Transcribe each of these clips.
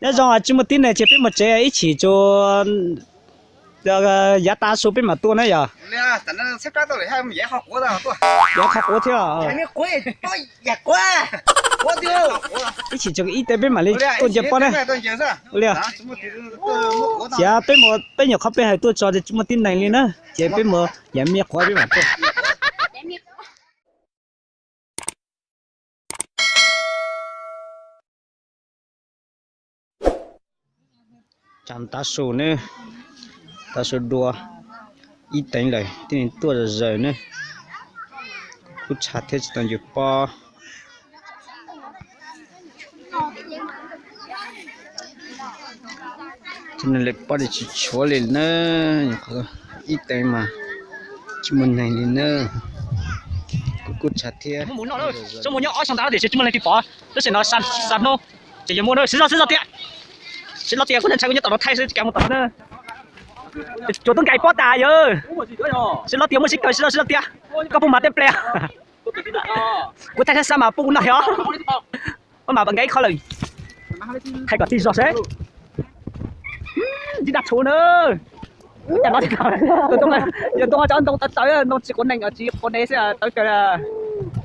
nếu rằng chỉ một tin này chỉ biết một chế ít chỉ cho giá ta số biết mà tua nữa giờ nè tận nó xếp ra tôi để hai dễ học của tao tôi giá khắc của theo cái quê tôi giặt quá quá tiêu ít chỉ cho ít tế biết mà lấy tôi chụp bao này liền giá biết nhiều khắp biết hay tôi cho thì chỉ một tin này lên nữa chỉ biết một giá miếng khoai biết mà tôi chạm ta số nữa ta số đua ít đánh lại thì tua rồi nữa cứ chặt thế chỉ tận chụp bao cho nên lại bao để chỉ chúa lên nữa ít đánh mà chỉ muốn này lên nữa cứ chặt thế muốn nó cho muốn nhỏ sang đó để chỉ muốn lên thì bỏ nó sẽ nó san san nó chỉ muốn nó xí ra tiền có nên chạy cái tàu nó thay sẽ kéo một tàu nữa chỗ tôi cày bó đà rồi xí ra tiền mới xí cày xí ra tiền có bông mặt đẹp lẹ của thay sao mà bông này hả mà bằng cái khó lời thay cả tí rồi đấy đi đặt chỗ nữa nhà nó thì nào tôi cho anh tôi tới nó chỉ con này ở chỉ con đấy sẽ tới cái là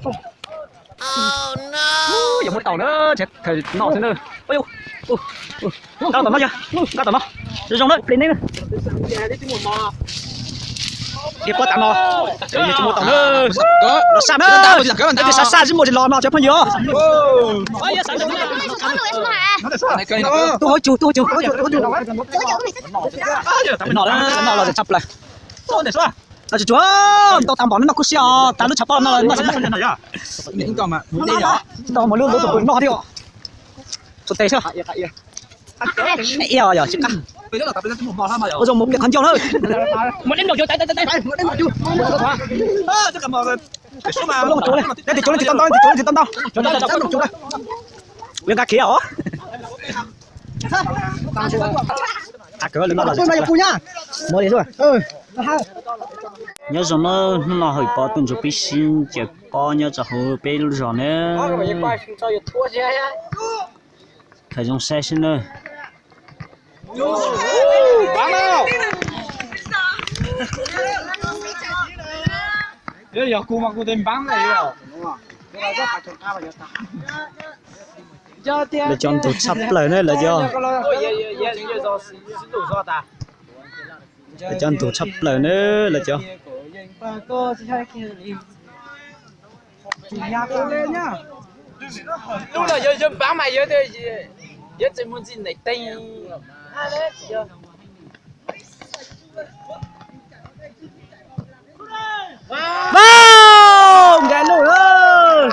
oh no giống một tàu nữa chết thời nọ thế nữa ôi cao tầm nó chưa cao tầm nó rồi trong đó lên đấy đi qua tạm nó rồi chỉ một tàu nữa nó xa nữa cái xa xa chỉ một thì lò mà chứ không nhiều tôi hỏi chủ nó là để chập lại là chú tao tạm bỏ nó cứ xia tao nó chập bao nó sẽ mình còn mà muốn đi đó tao mà luôn tụi nó đi ạ sụt tê chưa yêu giờ chứ cả bây giờ một việc khẩn trương thôi một đến đầu vô tay một đến đầu vô tất cả mọi người số mà chỗ này đây thì chỗ này thì tâm đâu chỗ này nguyên cả kia hả cửa lên đó là mua đi rồi nhớ rằng nó hơi bỏ tuần cho biết xin chỉ có nhớ cho hơi bé rồi nè thời gian xe xin nữa bán đâu bây giờ cô mà cô tìm bán này rồi để chọn tụt sắp lại nữa là do để chọn tụt sắp lại nữa là cho lúc nào giờ bán mày giờ thì giờ chỉ muốn gì này tên wow gà lùi ơi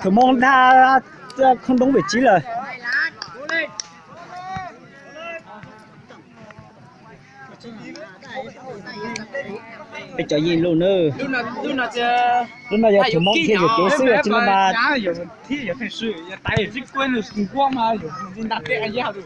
thử mong ta không đúng vị trí rồi bây giờ gì luôn nữa lúc nào giờ thử mong kia được kế xưa chỉ là thì giờ phải sửa tại chỉ quên được sinh quang mà giờ đặt cái anh giao được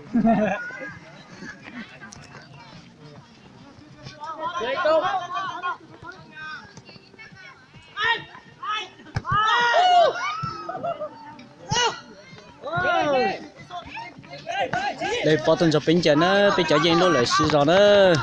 đây bỏ tuần cho bình chợ nó bây giờ gì luôn lại xí rồi nữa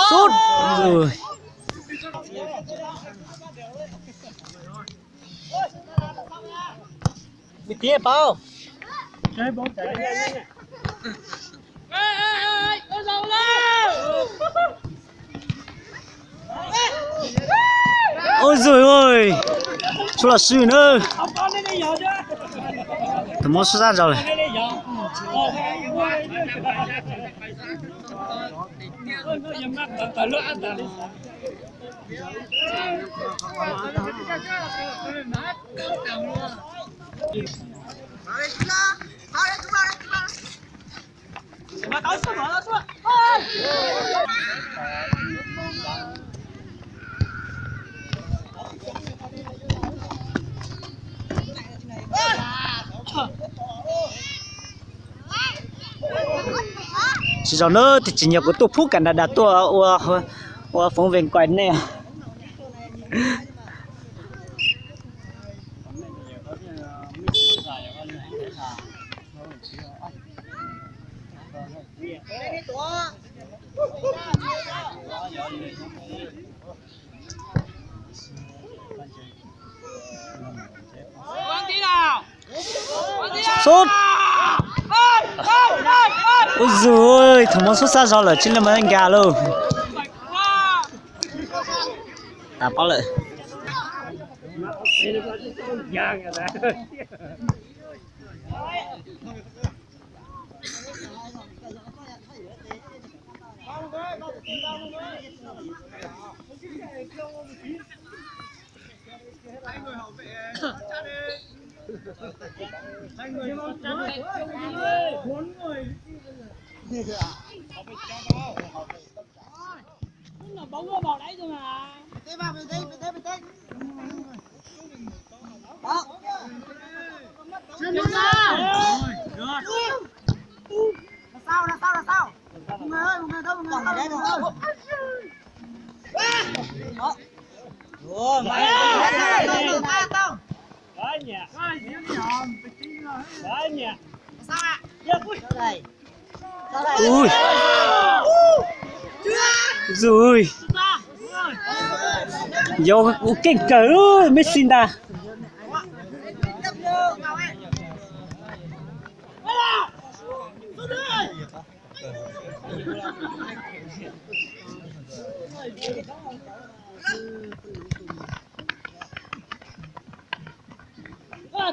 sút rồi bị tía bao Chơi bóng chạy. Con dầu lên. ôi giời ơi chú là sư nữa Không có nó đi giờ chứ. tụi nó xuất ra rồi Nó đi giờ. Nó dầm mắt tờ lướt ăn tờ. Mà tao xuống rồi, tao xuống. chỉ cho nó thì chỉ nhập của tôi phúc cảnh đã tôi phóng viên quay này sốt ôi giời ơi thằng món sốt xa rồi là chính là mấy anh gà luôn à bao lại Hai người bốn người. Nó bóng nó vào đấy rồi mà. Tí vào tí. Đó. Chân nó ra. Là sao? Mọi người ơi, mọi người đâu, mọi người đâu. Đó. Ủa, mày tao. Đó nhà. Đó nhà. Sao ạ? Đây. ui rồi vô cái cỡ mới xin ta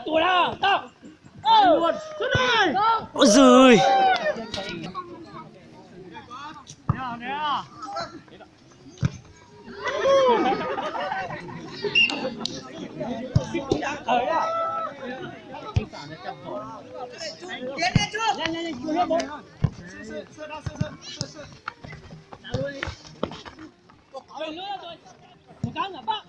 Tuổi nào? Tao. Luôn. Xuống đây. ôi giời Nè. Tiến lên chưa? Nhanh, chui hết bóng. Rồi nữa rồi. Một cái nữa bác.